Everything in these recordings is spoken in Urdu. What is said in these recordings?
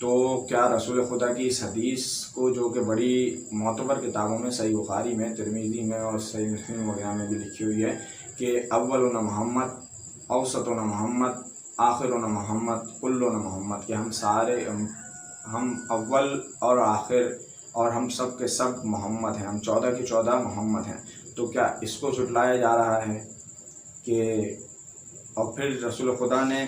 تو کیا رسول خدا کی اس حدیث کو، جو کہ بڑی معتبر کتابوں میں صحیح بخاری میں، ترمذی میں اور صحیح مسلم وغیرہ میں بھی لکھی ہوئی ہے کہ اولنا محمد، اوسطنا محمد، آخرنا محمد، کلنا محمد، کہ ہم سارے ہم اول اور آخر اور ہم سب کے سب محمد ہیں، ہم 14 کے 14 محمد ہیں. تو کیا اس کو جھٹلایا جا رہا ہے کہ، اور پھر رسول خدا نے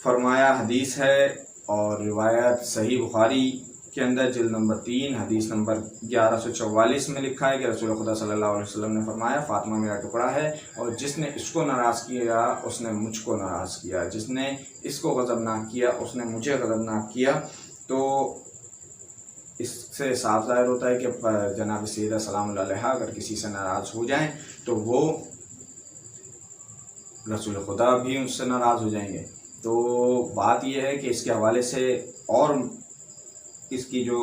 فرمایا، حدیث ہے اور روایت صحیح بخاری کے اندر جلد نمبر 3 حدیث نمبر 1144 میں لکھا ہے کہ رسول خدا صلی اللہ علیہ وسلم نے فرمایا، فاطمہ میرا ٹکڑا ہے، اور جس نے اس کو ناراض کیا اس نے مجھ کو ناراض کیا، جس نے اس کو غضبناک کیا اس نے مجھے غضبناک کیا. تو اس سے صاف ظاہر ہوتا ہے کہ جناب سیدہ سلام اللہ علیہا اگر کسی سے ناراض ہو جائیں تو وہ رسول خدا بھی اس سے ناراض ہو جائیں گے. تو بات یہ ہے کہ اس کے حوالے سے اور اس کی جو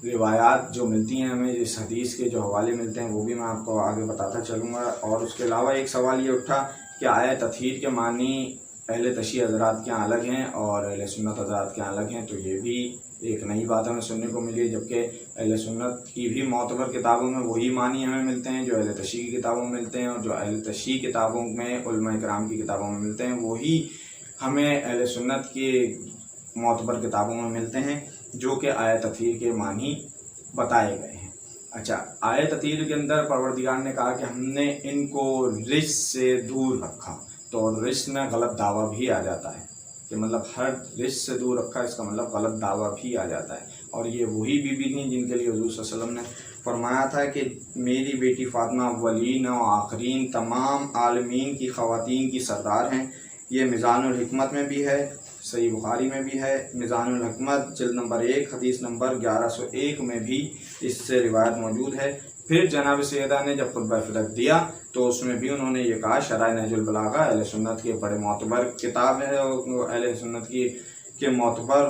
روایات جو ملتی ہیں ہمیں، اس حدیث کے جو حوالے ملتے ہیں وہ بھی میں آپ کو آگے بتاتا چلوں گا. اور اس کے علاوہ ایک سوال یہ اٹھا کہ آیت تطہیر کے معنی اہل تشیع حضرات کے یہاں الگ ہیں اور اہل سنت حضرات کے یہاں الگ ہیں. تو یہ بھی ایک نئی بات ہمیں سننے کو ملی، جبکہ اہل سنت کی بھی معتبر کتابوں میں وہی معنی ہمیں ملتے ہیں جو اہل تشیع کی کتابوں میں ملتے ہیں، اور جو اہل تشیع کتابوں میں علماء کرام کی کتابوں میں ملتے ہیں وہی ہمیں اہل سنت کی معتبر کتابوں میں ملتے ہیں، جو کہ آیت تطہیر کے معنی بتائے گئے ہیں. اچھا، آیت تطہیر کے اندر پروردگار نے کہا کہ ہم نے ان کو رجس سے دور رکھا، تو رجس میں غلط دعویٰ بھی آ جاتا ہے کہ مطلب ہر رجس سے دور رکھا، اس کا مطلب غلط دعویٰ بھی آ جاتا ہے. اور یہ وہی بیوی تھیں جن کے لیے حضور صلی اللہ علیہ وسلم نے فرمایا تھا کہ میری بیٹی فاطمہ اولین و آخرین تمام عالمین کی خواتین کی سردار ہیں. یہ میزان الحکمت میں بھی ہے، صحیح بخاری میں بھی ہے. میزان الحکمت جلد نمبر 1 حدیث نمبر 1101 میں بھی اس سے روایت موجود ہے. پھر جناب سیدہ نے جب خطبہ فدق دیا تو اس میں بھی انہوں نے یہ کہا، شرح نہج البلاغہ اہل سنت کے بڑے معتبر کتاب ہے، اور اہل سنت کے معتبر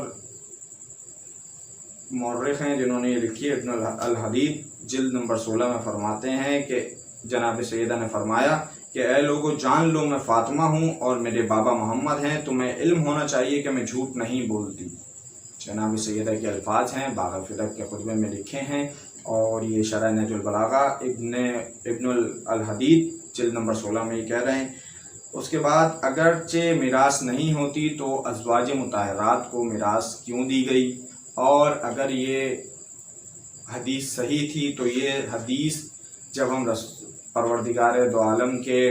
مورخ ہیں جنہوں نے یہ لکھی ہے. ابن الحدید جلد نمبر 16 میں فرماتے ہیں کہ جناب سیدہ نے فرمایا کہ اے لوگو جان لو میں فاطمہ ہوں اور میرے بابا محمد ہیں، تمہیں علم ہونا چاہیے کہ میں جھوٹ نہیں بولتی. جناب سیدہ کے الفاظ ہیں، باغ فدق کے خطبے میں لکھے ہیں، اور یہ شرح نہج البلاغہ ابن الحدید جلد نمبر 16 میں یہ کہہ رہے ہیں. اس کے بعد اگرچہ میراث نہیں ہوتی تو ازواج مطہرات کو میراث کیوں دی گئی، اور اگر یہ حدیث صحیح تھی تو یہ حدیث جب ہم پروردگار دو عالم کے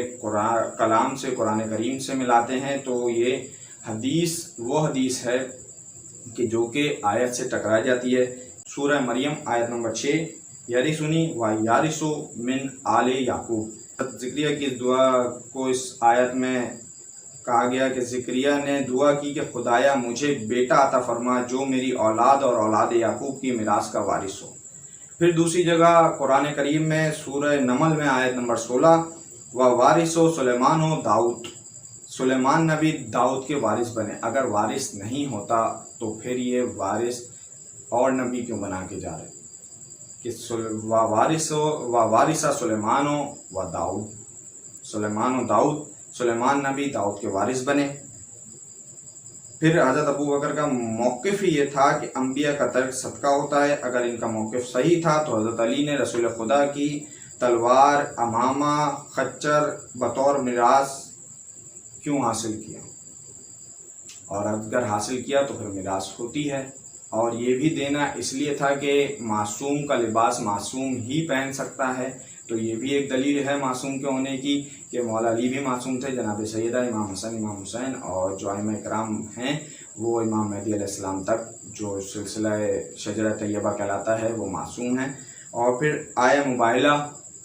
کلام سے، قرآن کریم سے ملاتے ہیں تو یہ حدیث وہ حدیث ہے کہ جو کہ آیت سے ٹکرائی جاتی ہے. سورہ مریم آیت نمبر 6، یرثنی و یارث من آل یعقوب. زکریا کی دعا کو اس آیت میں کہا گیا کہ زکریا نے دعا کی کہ خدایا مجھے بیٹا عطا فرما جو میری اولاد اور اولاد یعقوب کی میراث کا وارث ہو. پھر دوسری جگہ قرآن کریم میں سورہ نمل میں آیت نمبر 16، وارث سلیمان و داؤد، سلیمان نبی داؤد کے وارث بنے. اگر وارث نہیں ہوتا تو پھر یہ وارث اور نبی کیوں بنا کے جا رہے کہ وارث سلیمان و داؤد، سلیمان و داؤد، سلیمان نبی داؤد کے وارث بنے. پھر حضرت ابو بکر کا موقف ہی یہ تھا کہ انبیاء کا ترک صدقہ ہوتا ہے. اگر ان کا موقف صحیح تھا تو حضرت علی نے رسول خدا کی تلوار، امامہ، خچر بطور میراث کیوں حاصل کیا، اور اگر حاصل کیا تو پھر میراث ہوتی ہے. اور یہ بھی دینا اس لیے تھا کہ معصوم کا لباس معصوم ہی پہن سکتا ہے. تو یہ بھی ایک دلیل ہے معصوم کے ہونے کی کہ مولا علی بھی معصوم تھے، جناب سیدہ، امام حسن، امام حسین، اور جو ائمہ کرام ہیں وہ امام مہدی علیہ السلام تک جو سلسلہ شجرہ طیبہ کہلاتا ہے وہ معصوم ہیں. اور پھر آیہ مباہلہ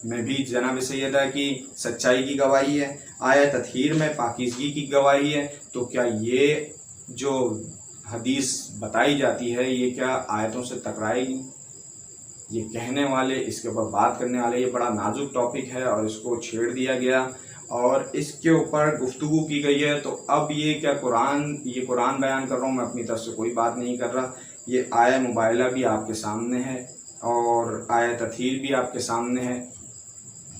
میں بھی جناب سیدہ کی سچائی کی گواہی ہے، آیہ تطہیر میں پاکیزگی کی گواہی ہے. تو کیا یہ جو حدیث بتائی جاتی ہے یہ کیا آیتوں سے ٹکرائے گی؟ یہ کہنے والے، اس کے اوپر بات کرنے والے، یہ بڑا نازک ٹاپک ہے اور اس کو چھیڑ دیا گیا اور اس کے اوپر گفتگو کی گئی ہے. تو اب یہ کیا یہ قرآن بیان کر رہا ہوں، میں اپنی طرف سے کوئی بات نہیں کر رہا. یہ آیہ مباہلہ بھی آپ کے سامنے ہے اور آیہ تطہیر بھی آپ کے سامنے ہے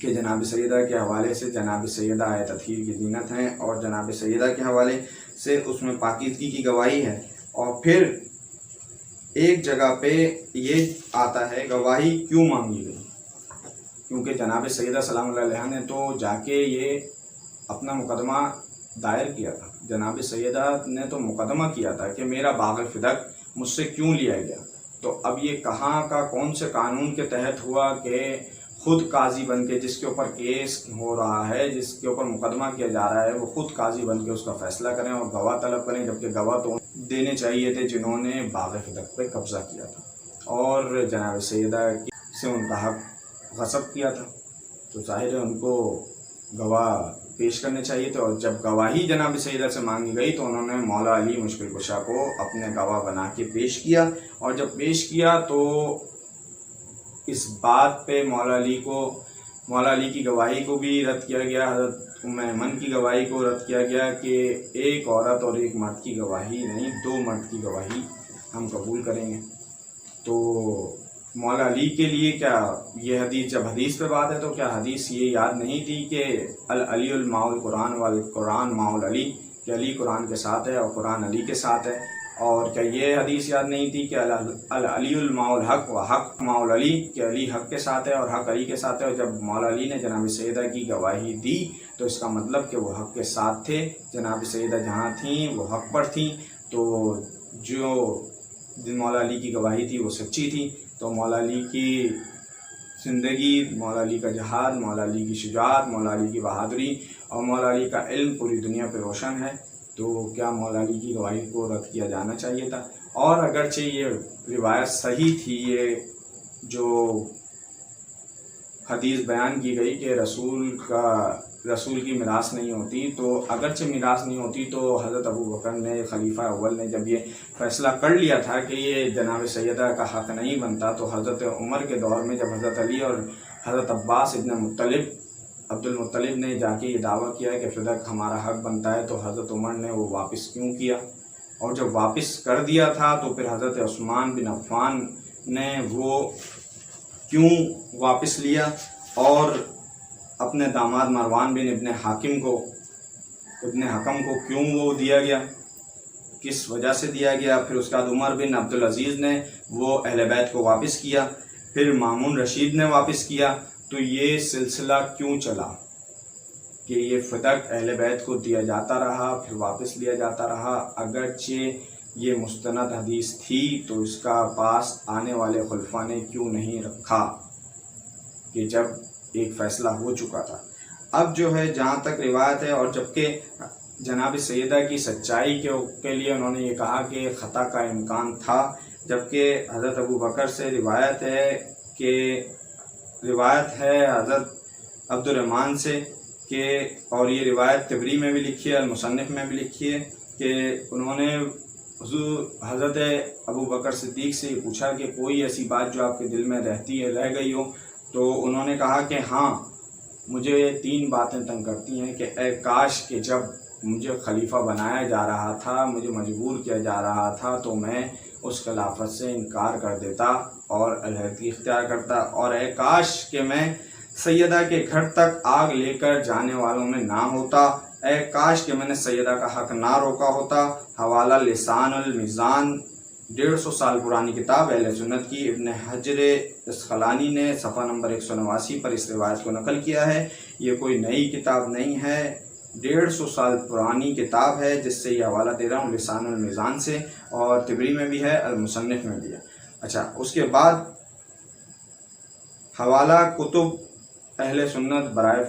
کہ جناب سیدہ کے حوالے سے جناب سیدہ آیہ تطہیر کی زینت ہیں، اور جناب سیدہ کے حوالے سے اس میں پاکیزگی کی گواہی ہے. اور پھر ایک جگہ پہ یہ آتا ہے گواہی کیوں مانگی گئی، کیونکہ جناب سیدہ سلام اللہ علیہ نے تو جا کے یہ اپنا مقدمہ دائر کیا تھا، جناب سیدہ نے تو مقدمہ کیا تھا کہ میرا باغ فدق مجھ سے کیوں لیا گیا۔ تو اب یہ کہاں کا کون سے قانون کے تحت ہوا کہ خود قاضی بن کے، جس کے اوپر کیس ہو رہا ہے، جس کے اوپر مقدمہ کیا جا رہا ہے، وہ خود قاضی بن کے اس کا فیصلہ کریں اور گواہ طلب کریں، جبکہ گواہ تو دینے چاہیے تھے جنہوں نے باغ فدق پہ قبضہ کیا تھا اور جناب سیدہ سے ان کا حق غصب کیا تھا۔ تو ظاہر ہے ان کو گواہ پیش کرنے چاہیے تھے، اور جب گواہی جناب سیدہ سے مانگی گئی تو انہوں نے مولا علی مشکل کشا کو اپنے گواہ بنا کے پیش کیا، اور جب پیش کیا تو اس بات پہ مولا علی کی گواہی کو بھی رد کیا گیا، حضرت ام ایمن کی گواہی کو رد کیا گیا کہ ایک عورت اور ایک مرد کی گواہی نہیں، دو مرد کی گواہی ہم قبول کریں گے۔ تو مولا علی کے لیے کیا یہ حدیث، جب حدیث پہ بات ہے تو کیا حدیث یہ یاد نہیں تھی کہ العلی الماء القرآن والقرآن ماء العلی، کہ علی قرآن کے ساتھ ہے اور قرآن علی کے ساتھ ہے؟ اور کیا یہ حدیث یاد نہیں تھی کہ العلی الماء الحق و حق ماء العلی، کہ علی حق کے ساتھ ہے اور حق علی کے ساتھ ہے؟ اور جب مولا علی نے جناب سیدہ کی گواہی دی تو اس کا مطلب کہ وہ حق کے ساتھ تھے، جناب سیدہ جہاں تھیں وہ حق پر تھیں، تو جو مولا علی کی گواہی تھی وہ سچی تھی۔ تو مولا علی کی زندگی، مولا علی کا جہاد، مولا علی کی شجاعت، مولا علی کی بہادری اور مولا علی کا علم پوری دنیا پہ روشن ہے، تو کیا مولا علی کی گواہی کو رد کیا جانا چاہیے تھا؟ اور اگرچہ یہ روایت صحیح تھی، یہ جو حدیث بیان کی گئی کہ رسول کی میراث نہیں ہوتی، تو اگرچہ میراث نہیں ہوتی تو حضرت ابو بکر نے، خلیفہ اول نے، جب یہ فیصلہ کر لیا تھا کہ یہ جناب سیدہ کا حق نہیں بنتا، تو حضرت عمر کے دور میں جب حضرت علی اور حضرت عباس ابن عبد المطلب نے جا کے یہ دعویٰ کیا کہ فدق ہمارا حق بنتا ہے، تو حضرت عمر نے وہ واپس کیوں کیا؟ اور جب واپس کر دیا تھا تو پھر حضرت عثمان بن عفان نے وہ کیوں واپس لیا، اور اپنے داماد مروان بن ابن حکم کو کیوں وہ دیا گیا، کس وجہ سے دیا گیا؟ پھر اس کے بعد عمر بن عبدالعزیز نے وہ اہل بیت کو واپس کیا، پھر مامون رشید نے واپس کیا۔ تو یہ سلسلہ کیوں چلا کہ یہ فدق اہل بیت کو دیا جاتا رہا، پھر واپس لیا جاتا رہا؟ اگرچہ یہ مستند حدیث تھی تو اس کا پاس آنے والے خلفاء نے کیوں نہیں رکھا کہ جب ایک فیصلہ ہو چکا تھا؟ اب جو ہے جہاں تک روایت ہے، اور جبکہ جناب سیدہ کی سچائی کے لیے انہوں نے یہ کہا کہ خطا کا امکان تھا، جبکہ حضرت ابو بکر سے روایت ہے حضرت عبد الرحمن سے کہ، اور یہ روایت طبری میں بھی لکھی ہے، المصنف میں بھی لکھی ہے، کہ انہوں نے حضرت ابو بکر صدیق سے یہ پوچھا کہ کوئی ایسی بات جو آپ کے دل میں رہ گئی ہو، تو انہوں نے کہا کہ ہاں، مجھے 3 باتیں تنگ کرتی ہیں کہ اے کاش کہ جب مجھے خلیفہ بنایا جا رہا تھا، مجھے مجبور کیا جا رہا تھا، تو میں اس خلافت سے انکار کر دیتا اور علیحدگی اختیار کرتا، اور اے کاش کہ میں سیدہ کے گھر تک آگ لے کر جانے والوں میں نہ ہوتا، اے کاش کہ میں نے سیدہ کا حق نہ روکا ہوتا۔ حوالہ لسان المیزان، 150 سال پرانی کتاب اہل سنت کی، ابن حجر اسقلانی نے صفحہ نمبر 189 پر اس روایت کو نقل کیا ہے۔ یہ کوئی نئی کتاب نہیں ہے، 150 سال پرانی کتاب ہے جس سے یہ حوالہ دے رہا ہوں، لسان المیزان سے، اور طبری میں بھی ہے، المصنف میں بھی ہے۔ اچھا، اس کے بعد حوالہ کتب اہل سنت برائے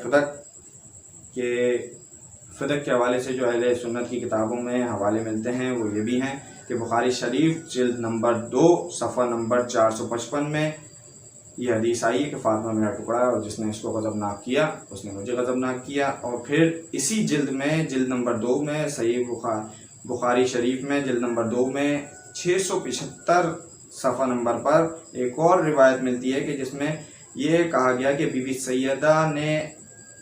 فدق کے حوالے سے جو اہل سنت کی کتابوں میں حوالے ملتے ہیں وہ یہ بھی ہیں کہ بخاری شریف جلد نمبر 2 صفحہ نمبر 455 میں یہ حدیث آئی ہے کہ فاطمہ میرا ٹکڑا ہے، اور جس نے اس کو غضبناک کیا اس نے مجھے غضبناک کیا۔ اور پھر اسی جلد نمبر 2 میں صحیح بخاری شریف میں جلد نمبر 2 میں 675 صفحہ نمبر پر ایک اور روایت ملتی ہے کہ جس میں یہ کہا گیا کہ بی بی سیدہ نے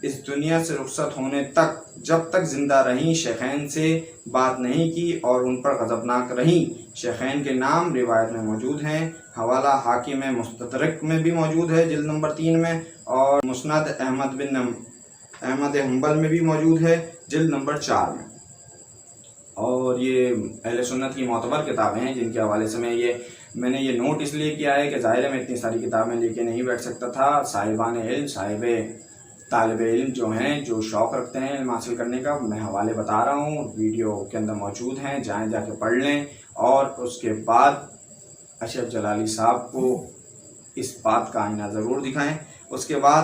اس دنیا سے رخصت ہونے تک جب تک زندہ رہیں شیخین سے بات نہیں کی اور ان پر غضبناک رہیں۔ شیخین کے نام روایت میں موجود ہیں، حوالہ حاکم مستدرک میں بھی موجود ہے جلد نمبر 3 میں، اور مسند احمد حنبل میں بھی موجود ہے جلد نمبر 4 میں۔ اور یہ اہل سنت کی معتبر کتابیں ہیں جن کے حوالے سے میں یہ میں نے یہ نوٹ اس لیے کیا ہے کہ ظاہر ہے میں اتنی ساری کتابیں لے کے نہیں بیٹھ سکتا تھا. صاحبان علم، صاحب طالب علم جو ہیں، جو شوق رکھتے ہیں علم حاصل کرنے کا، میں حوالے بتا رہا ہوں، ویڈیو کے اندر موجود ہیں، جائیں جا کے پڑھ لیں. اور اس کے بعد اشرف جلالی صاحب کو اس بات کا آئینہ ضرور دکھائیں. اس کے بعد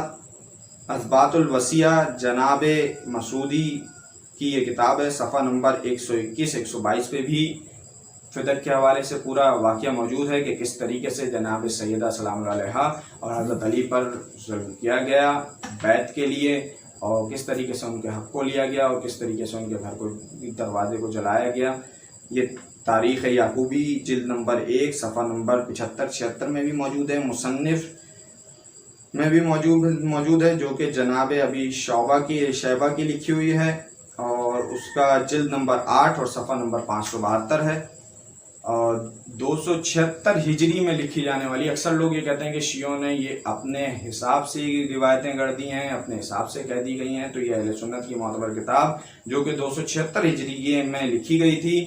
اثبات الوصیہ جناب مسعودی کی یہ کتاب ہے، صفحہ نمبر 121 122 پہ بھی فدق کے حوالے سے پورا واقعہ موجود ہے کہ کس طریقے سے جناب سیدہ سلام اللہ علیہا اور حضرت علی پر ظلم کیا گیا بیعت کے لیے، اور کس طریقے سے ان کے حق کو لیا گیا اور کس طریقے سے ان کے گھر کو دروازے کو جلایا گیا. یہ تاریخ یعقوبی جلد نمبر 1 صفحہ نمبر 75-76 میں بھی موجود ہے، مصنف میں بھی موجود ہے، جو کہ جناب ابی شیبہ کی لکھی ہوئی ہے، اور اس کا جلد نمبر 8 اور صفحہ نمبر 572 ہے. اور 276 ہجری میں لکھی جانے والی، اکثر لوگ یہ کہتے ہیں کہ شیعوں نے یہ اپنے حساب سے روایتیں گڑھ دی ہیں، اپنے حساب سے کہہ دی گئی ہیں، تو یہ اہل سنت کی معتبر کتاب جو کہ 276 ہجری میں لکھی گئی تھی،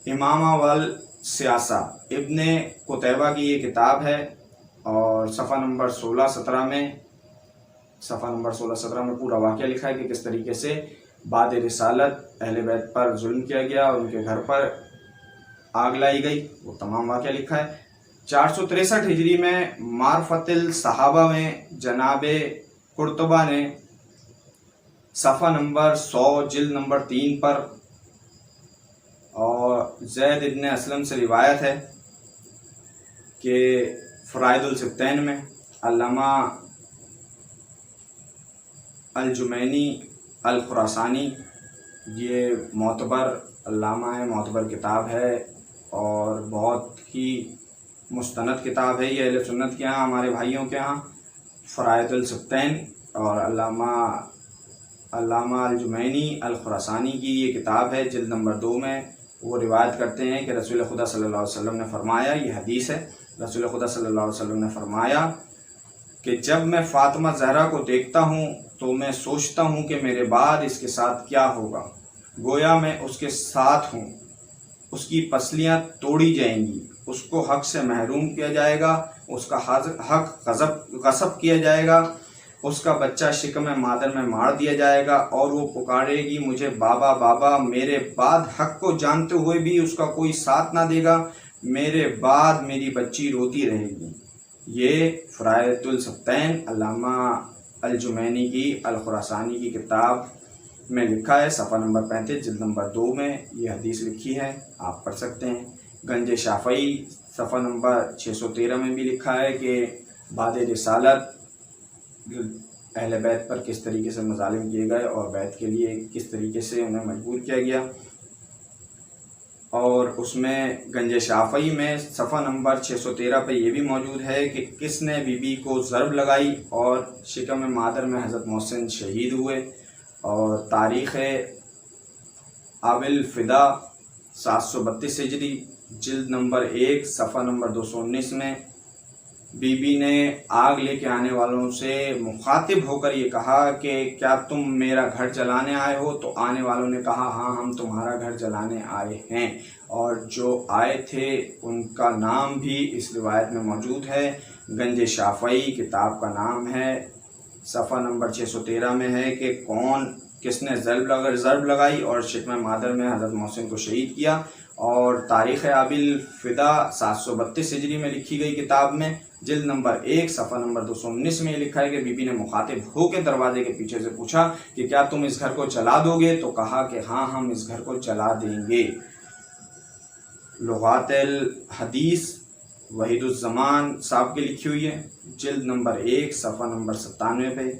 امامہ والسیاسہ ابن قتیبہ کی یہ کتاب ہے. اور صفحہ نمبر 16-17 میں پورا واقعہ لکھا ہے کہ کس طریقے سے بعد رسالت اہل بیت پر ظلم کیا گیا اور ان کے گھر پر آگ لائی گئی، وہ تمام واقعہ لکھا ہے. 463 ہجری میں معرفت الصحابہ میں جناب قرطبہ نے صفحہ نمبر 100 جلد نمبر 3 پر، اور زید ابن اسلم سے روایت ہے کہ فرائض السبتین میں علامہ الجمینی الخراسانی، یہ معتبر علامہ ہے، معتبر کتاب ہے اور بہت ہی مستند کتاب ہے یہ اہل سنت کے ہاں، ہمارے بھائیوں کے ہاں. فرائض السبتین اور علامہ الجمینی الخراسانی کی یہ کتاب ہے، جلد نمبر 2 میں وہ روایت کرتے ہیں کہ رسول خدا صلی اللہ علیہ وسلم نے فرمایا، یہ حدیث ہے، رسول خدا صلی اللہ علیہ وسلم نے فرمایا کہ جب میں فاطمہ زہرا کو دیکھتا ہوں تو میں سوچتا ہوں کہ میرے بعد اس کے ساتھ کیا ہوگا، گویا میں اس کے ساتھ ہوں. اس کی پسلیاں توڑی جائیں گی، اس کو حق سے محروم کیا جائے گا، اس کا حق غصب کیا جائے گا، اس کا بچہ شکم مادر میں مار دیا جائے گا، اور وہ پکارے گی مجھے بابا بابا. میرے بعد حق کو جانتے ہوئے بھی اس کا کوئی ساتھ نہ دے گا، میرے بعد میری بچی روتی رہے گی. یہ فرائض السبتین علامہ الجمینی کی الخراسانی کی کتاب میں لکھا ہے، صفحہ نمبر 35 جلد نمبر 2 میں یہ حدیث لکھی ہے، آپ پڑھ سکتے ہیں. گنج شافعی صفحہ نمبر 613 میں بھی لکھا ہے کہ بعد رسالت اہل بیت پر کس طریقے سے مظالم کیے گئے اور بیت کے لیے کس طریقے سے انہیں مجبور کیا گیا. اور اس میں گنج شافعی میں صفحہ نمبر 613 پہ یہ بھی موجود ہے کہ کس نے بی بی کو ضرب لگائی اور شکم مادر میں حضرت محسن شہید ہوئے. اور تاریخ ابی الفدا 732 ہجری جلد نمبر 1 صفحہ نمبر 219 میں بی بی نے آگ لے کے آنے والوں سے مخاطب ہو کر یہ کہا کہ کیا تم میرا گھر جلانے آئے ہو؟ تو آنے والوں نے کہا ہاں ہم تمہارا گھر جلانے آئے ہیں. اور جو آئے تھے ان کا نام بھی اس روایت میں موجود ہے. گنج شافعی کتاب کا نام ہے، صفحہ نمبر 613 میں ہے کہ کس نے ضرب لگائی اور شکم مادر میں حضرت محسن کو شہید کیا. اور تاریخ ابی الفدا 732 ہجری میں لکھی گئی کتاب میں جلد نمبر 1 صفحہ نمبر 219 میں یہ لکھا ہے کہ بی بی نے مخاطب ہو کے دروازے کے پیچھے سے پوچھا کہ کیا تم اس گھر کو جلا دو گے؟ تو کہا کہ ہاں ہم اس گھر کو جلا دیں گے. لغات الحدیث وحید الزمان صاحب کی لکھی ہوئی ہے، جلد نمبر 1 صفحہ نمبر 97 پہ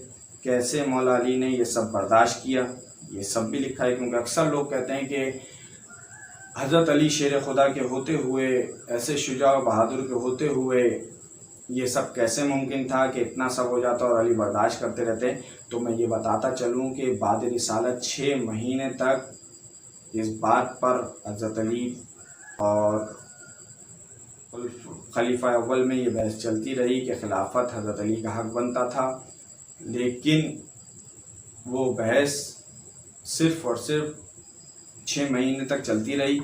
کیسے مولا علی نے یہ سب برداشت کیا، یہ سب بھی لکھا ہے. کیونکہ اکثر لوگ کہتے ہیں کہ حضرت علی شیر خدا کے ہوتے ہوئے، ایسے شجاع و بہادر کے ہوتے ہوئے یہ سب کیسے ممکن تھا کہ اتنا سب ہو جاتا اور علی برداشت کرتے رہتے. تو میں یہ بتاتا چلوں کہ بعد رسالت 6 مہینے تک اس بات پر حضرت علی اور خلیفہ اول میں یہ بحث چلتی رہی کہ خلافت حضرت علی کا حق بنتا تھا، لیکن وہ بحث صرف اور صرف 6 مہینے تک چلتی رہی.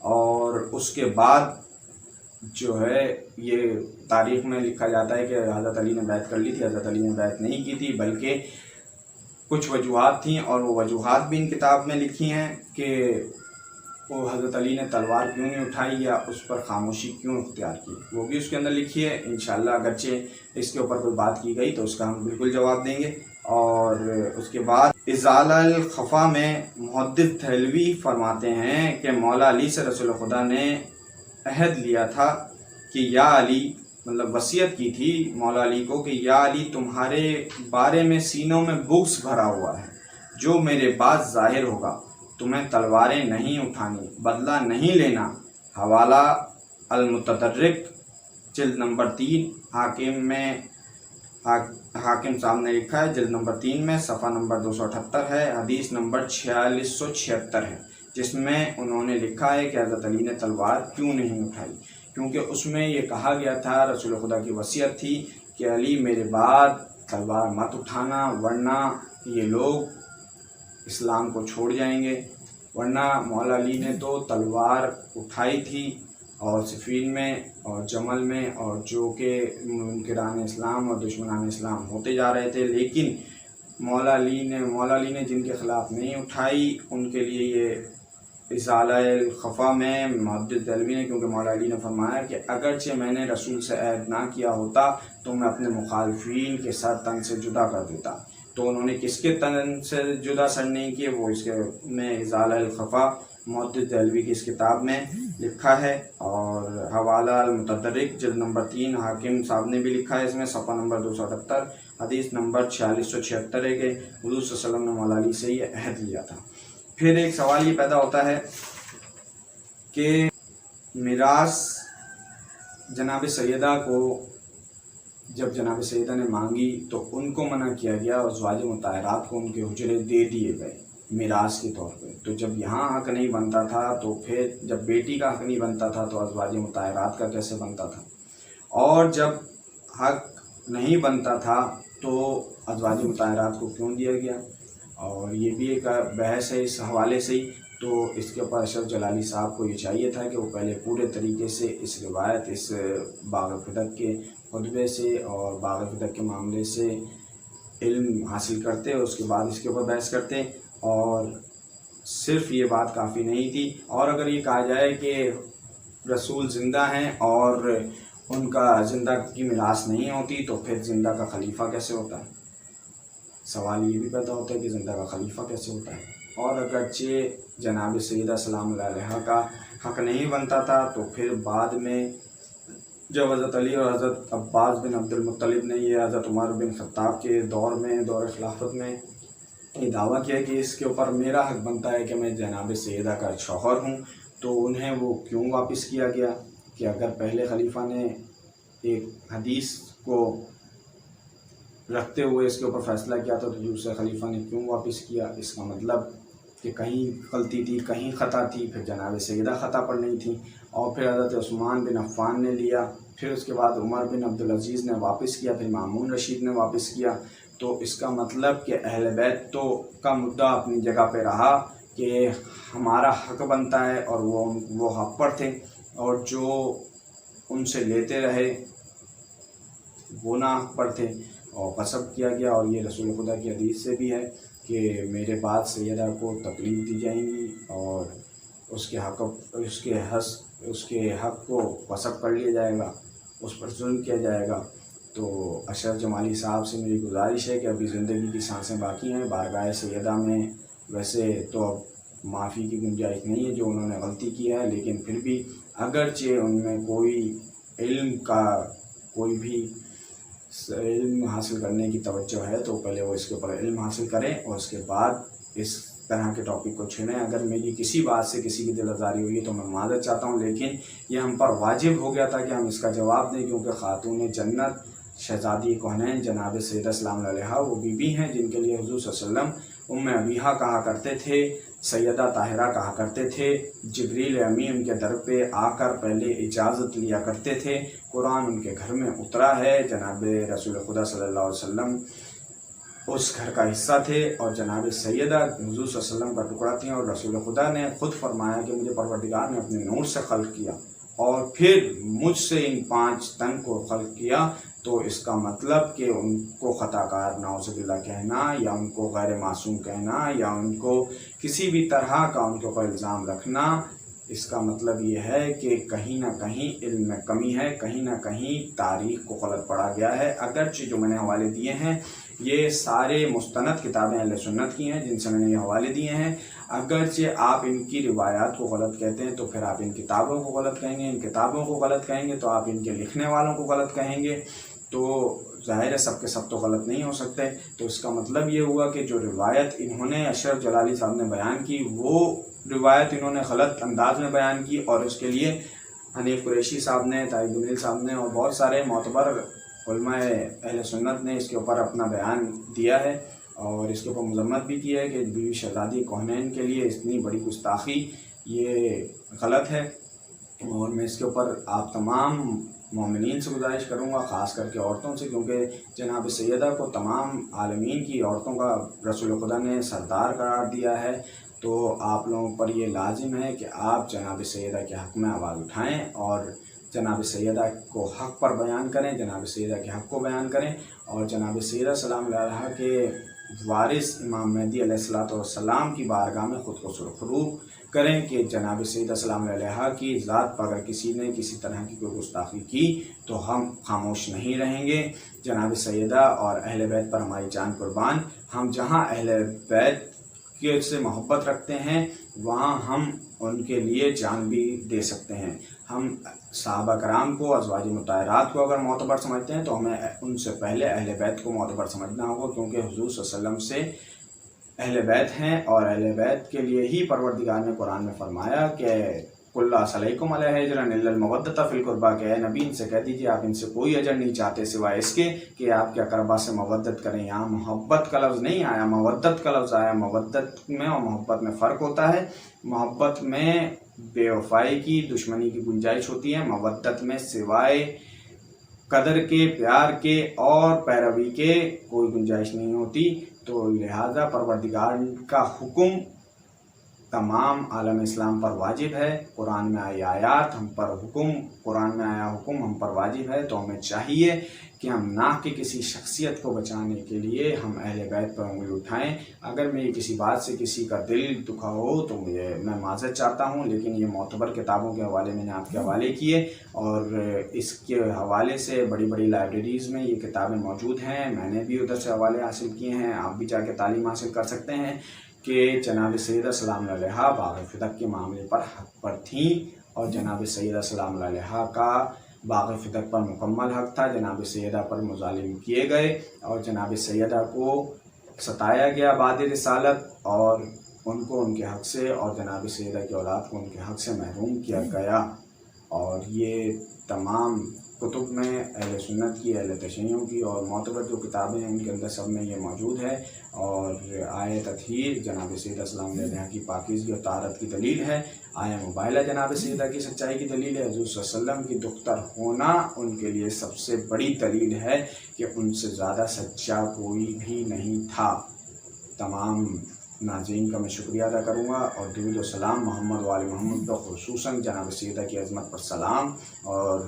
اور اس کے بعد جو ہے یہ تاریخ میں لکھا جاتا ہے کہ حضرت علی نے بیعت کر لی تھی، حضرت علی نے بیعت نہیں کی تھی، بلکہ کچھ وجوہات تھیں، اور وہ وجوہات بھی ان کتاب میں لکھی ہیں کہ وہ حضرت علی نے تلوار کیوں نہیں اٹھائی یا اس پر خاموشی کیوں اختیار کی، وہ بھی اس کے اندر لکھی ہے انشاءاللہ۔ اگرچہ اس کے اوپر کوئی بات کی گئی تو اس کا ہم بالکل جواب دیں گے۔ اور اس کے بعد ازالہ الخفا میں محدث دہلوی فرماتے ہیں کہ مولا علی سے رسول خدا نے عہد لیا تھا کہ یا علی، مطلب وصیت کی تھی مولا علی کو کہ یا علی تمہارے بارے میں سینوں میں بغض بھرا ہوا ہے، جو میرے بعد ظاہر ہوگا تمہیں تلواریں نہیں اٹھانی، بدلہ نہیں لینا۔ حوالہ المتدرک جلد نمبر 3 حاکم صاحب نے لکھا ہے، جلد نمبر 3 میں صفحہ نمبر 278 ہے، حدیث نمبر 4676 ہے، جس میں انہوں نے لکھا ہے کہ حضرت علی نے تلوار کیوں نہیں اٹھائی، کیونکہ اس میں یہ کہا گیا تھا، رسول خدا کی وصیت تھی کہ علی میرے بعد تلوار مت اٹھانا، ورنہ یہ لوگ اسلام کو چھوڑ جائیں گے۔ ورنہ مولا علی نے تو تلوار اٹھائی تھی، اور صفین میں اور جمل میں، اور جو کہ منکران اسلام اور دشمنان اسلام ہوتے جا رہے تھے، لیکن مولا علی نے جن کے خلاف نہیں اٹھائی ان کے لیے یہ ازالہ الخفا میں محدث دہلوی نے، کیونکہ مولا علی نے فرمایا کہ اگرچہ میں نے رسول سے عہد نہ کیا ہوتا تو میں اپنے مخالفین کے سر تن سے جدا کر دیتا۔ تو انہوں نے کس کے تن سے جدا سر نہیں کیے، وہ اس کے میں ازالہ الخفا محدث دہلوی کی اس کتاب میں لکھا ہے۔ اور حوالہ المتدرک جلد نمبر 3 حاکم صاحب نے بھی لکھا ہے، اس میں صفحہ نمبر 278 حدیث نمبر 4676 ہے کہ حضور صلی اللہ علیہ وسلم نے مولا علی سے یہ عہد لیا تھا۔ پھر ایک سوال یہ پیدا ہوتا ہے کہ میراث جناب سیدہ کو جب جناب سیدہ نے مانگی تو ان کو منع کیا گیا، اور ازواج مطہرات کو ان کے حجرے دے دیے گئے میراث کے طور پہ۔ تو جب یہاں حق نہیں بنتا تھا تو پھر جب بیٹی کا حق نہیں بنتا تھا تو ازواج مطہرات کا کیسے بنتا تھا؟ اور جب حق نہیں بنتا تھا تو ازواج مطہرات کو کیوں دیا گیا؟ اور یہ بھی ایک بحث ہے اس حوالے سے ہی۔ تو اس کے اوپر اشرف جلالی صاحب کو یہ چاہیے تھا کہ وہ پہلے پورے طریقے سے اس روایت، اس باغ فدق کے خطبے سے اور باغ فدق کے معاملے سے علم حاصل کرتے، اور اس کے بعد اس کے اوپر بحث کرتے۔ اور صرف یہ بات کافی نہیں تھی، اور اگر یہ کہا جائے کہ رسول زندہ ہیں اور ان کا زندہ کی میراث نہیں ہوتی تو پھر زندہ کا خلیفہ کیسے ہوتا ہے؟ سوال یہ بھی پیدا ہوتا ہے کہ زندہ کا خلیفہ کیسے ہوتا ہے؟ اور اگرچہ جناب سیدہ سلام اللہ علیہ کا حق نہیں بنتا تھا تو پھر بعد میں جب حضرت علی اور حضرت عباس بن عبد المطلب نے یہ حضرت عمر بن خطاب کے دور خلافت میں یہ دعویٰ کیا کہ اس کے اوپر میرا حق بنتا ہے کہ میں جناب سیدہ کا شوہر ہوں، تو انہیں وہ کیوں واپس کیا گیا کہ اگر پہلے خلیفہ نے ایک حدیث کو رکھتے ہوئے اس کے اوپر فیصلہ کیا تھا تو دوسرے خلیفہ نے کیوں واپس کیا؟ اس کا مطلب کہ کہیں غلطی تھی، کہیں خطا تھی، پھر جناب سیدہ خطا پر نہیں تھی، اور پھر حضرت عثمان بن عفان نے لیا، پھر اس کے بعد عمر بن عبدالعزیز نے واپس کیا، پھر مامون رشید نے واپس کیا۔ تو اس کا مطلب کہ اہل بیت تو کا مدعا اپنی جگہ پہ رہا کہ ہمارا حق بنتا ہے، اور وہ حق پر تھے، اور جو ان سے لیتے رہے وہ نہ حق پر تھے، اور قصب کیا گیا۔ اور یہ رسول خدا کی حدیث سے بھی ہے کہ میرے بعد سیدہ کو تکلیف دی جائیں گی، اور اس کے حق کو قصب کر لیا جائے گا، اس پر ظلم کیا جائے گا۔ تو اشرف جمالی صاحب سے میری گزارش ہے کہ ابھی زندگی کی سانسیں باقی ہیں، بارگاہ سیدہ میں ویسے تو اب معافی کی گنجائش نہیں ہے جو انہوں نے غلطی کی ہے، لیکن پھر بھی اگرچہ ان میں کوئی علم حاصل کرنے کی توجہ ہے تو پہلے وہ اس کے اوپر علم حاصل کریں اور اس کے بعد اس طرح کے ٹاپک کو چھیڑیں۔ اگر میری کسی بات سے کسی کی دل آزاری ہوئی ہے تو میں معذرت چاہتا ہوں، لیکن یہ ہم پر واجب ہو گیا تھا کہ ہم اس کا جواب دیں، کیونکہ خاتون جنت شہزادی کونین جناب سیدہ سلام اللہ علیہا وہ بیوی ہیں جن کے لیے حضور صلی اللہ علیہ وسلم ام ابیہا کہا کرتے تھے، سیدہ طاہرہ کہا کرتے تھے۔ جبریل امین ان کے در پہ آ کر پہلے اجازت لیا کرتے تھے، قرآن ان کے گھر میں اترا ہے، جناب رسول خدا صلی اللہ علیہ وسلم اس گھر کا حصہ تھے، اور جناب سیدہ حضور صلی اللہ علیہ وسلم کا ٹکڑا تھیں، اور رسول خدا نے خود فرمایا کہ مجھے پروردگار نے اپنے نور سے خلق کیا، اور پھر مجھ سے ان 5 تن کو خلق کیا، تو اس کا مطلب کہ ان کو خطا کار نعوذ باللہ کہنا، یا ان کو غیر معصوم کہنا، یا ان کو کسی بھی طرح کا ان کے اوپر الزام رکھنا، اس کا مطلب یہ ہے کہ کہیں نہ کہیں علم میں کمی ہے، کہیں نہ کہیں تاریخ کو غلط پڑھا گیا ہے۔ اگرچہ جو میں نے حوالے دیے ہیں یہ سارے مستند کتابیں اہل سنت کی ہیں جن سے میں نے یہ حوالے دیے ہیں، اگرچہ آپ ان کی روایات کو غلط کہتے ہیں تو پھر آپ ان کتابوں کو غلط کہیں گے، ان کتابوں کو غلط کہیں گے تو آپ ان کے لکھنے والوں کو غلط کہیں گے، تو ظاہر ہے سب کے سب تو غلط نہیں ہو سکتے۔ تو اس کا مطلب یہ ہوا کہ جو روایت انہوں نے اشرف جلالی صاحب نے بیان کی وہ روایت انہوں نے غلط انداز میں بیان کی، اور اس کے لیے حنیف قریشی صاحب نے، طاہر جمیل صاحب نے اور بہت سارے معتبر علماء اہل سنت نے اس کے اوپر اپنا بیان دیا ہے، اور اس کے اوپر مذمت بھی کی ہے کہ بیوی شہزادی کونین کے لیے اتنی بڑی گستاخی یہ غلط ہے۔ اور میں اس کے اوپر آپ تمام مومنین سے گزارش کروں گا، خاص کر کے عورتوں سے، کیونکہ جناب سیدہ کو تمام عالمین کی عورتوں کا رسول خدا نے سردار قرار دیا ہے، تو آپ لوگوں پر یہ لازم ہے کہ آپ جناب سیدہ کے حق میں آواز اٹھائیں اور جناب سیدہ کو حق پر بیان کریں، جناب سیدہ کے حق کو بیان کریں، اور جناب سیدہ سلام علیہا کے وارث امام مہدی علیہ السلام کی بارگاہ میں خود کو سرخرو کریں کہ جناب سیدہ سلام علیہا کی ذات پر اگر کسی نے کسی طرح کی کوئی گستاخی کی تو ہم خاموش نہیں رہیں گے۔ جناب سیدہ اور اہل بیت پر ہماری جان قربان، ہم جہاں اہل بیت سے محبت رکھتے ہیں وہاں ہم ان کے لیے جان بھی دے سکتے ہیں۔ ہم صحابہ کرام کو، ازواج مطہرات کو اگر معتبر سمجھتے ہیں تو ہمیں ان سے پہلے اہل بیت کو معتبر سمجھنا ہوگا، کیونکہ حضور صلی اللہ علیہ وسلم سے اہل بیت ہیں، اور اہل بیت کے لیے ہی پروردگار نے قرآن میں فرمایا کہ قُلْ لَا أَسْأَلُكُمْ عَلَيْهِ أَجْرًا إِلَّا الْمَوَدَّةَ فِي الْقُرْبَىٰ، کہ اے نبی ان سے کہہ دیجیے آپ ان سے کوئی اجر نہیں چاہتے سوائے اس کے کہ آپ کے اقربا سے مودت کریں۔ یہاں محبت کا لفظ نہیں آیا، مودت کا لفظ آیا۔ مودت میں اور محبت میں فرق ہوتا ہے۔ محبت میں بے وفائی کی، دشمنی کی گنجائش ہوتی ہے، مودت میں سوائے قدر کے، پیار کے اور پیروی کے کوئی گنجائش نہیں ہوتی۔ تو لہذا پروردگار کا حکم تمام عالم اسلام پر واجب ہے، قرآن میں آئی آیات ہم پر حکم، قرآن میں آیا حکم ہم پر واجب ہے، تو ہمیں چاہیے کہ ہم نہ کہ کسی شخصیت کو بچانے کے لیے ہم اہل بیت پر انگلی اٹھائیں۔ اگر میری کسی بات سے کسی کا دل دکھا ہو تو میں معذرت چاہتا ہوں، لیکن یہ معتبر کتابوں کے حوالے میں نے آپ کے حوالے کیے، اور اس کے حوالے سے بڑی بڑی لائبریریز میں یہ کتابیں موجود ہیں، میں نے بھی ادھر سے حوالے حاصل کیے ہیں، آپ بھی جا کے تعلیم حاصل کر سکتے ہیں کہ جناب سیدہ سلام علیہا باغ فتق کے معاملے پر حق پر تھیں، اور جناب سیدہ سلام علیہا کا باغ فتق پر مکمل حق تھا۔ جناب سیدہ پر مظالم کیے گئے اور جناب سیدہ کو ستایا گیا بعد رسالت، اور ان کو ان کے حق سے اور جناب سیدہ کی اولاد کو ان کے حق سے محروم کیا گیا، اور یہ تمام کتب میں اہل سنت کی، اہل تشیعوں کی اور معتبر جو کتابیں ہیں ان کے اندر سب میں یہ موجود ہے، اور آیہ تطہیر جناب سیدہ سلام علیہا کی پاکیزگی اور طہارت کی دلیل ہے، آیہ مبائلہ جناب سیدہ کی سچائی کی دلیل ہے، حضور صلی اللہ علیہ وسلم کی دختر ہونا ان کے لیے سب سے بڑی دلیل ہے کہ ان سے زیادہ سچا کوئی بھی نہیں تھا۔ تمام ناظرین کا میں شکریہ ادا کروں گا، اور درود و سلام محمد و آل محمد پر خصوصاً جناب سیدہ کی عظمت پر سلام، اور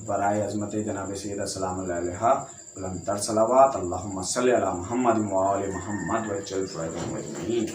برائے عظمت جناب سیدہ سلام علیہا بلند تر صلوات، اللہم صلی علی محمد و آل محمد وجل فرائض اجمعین۔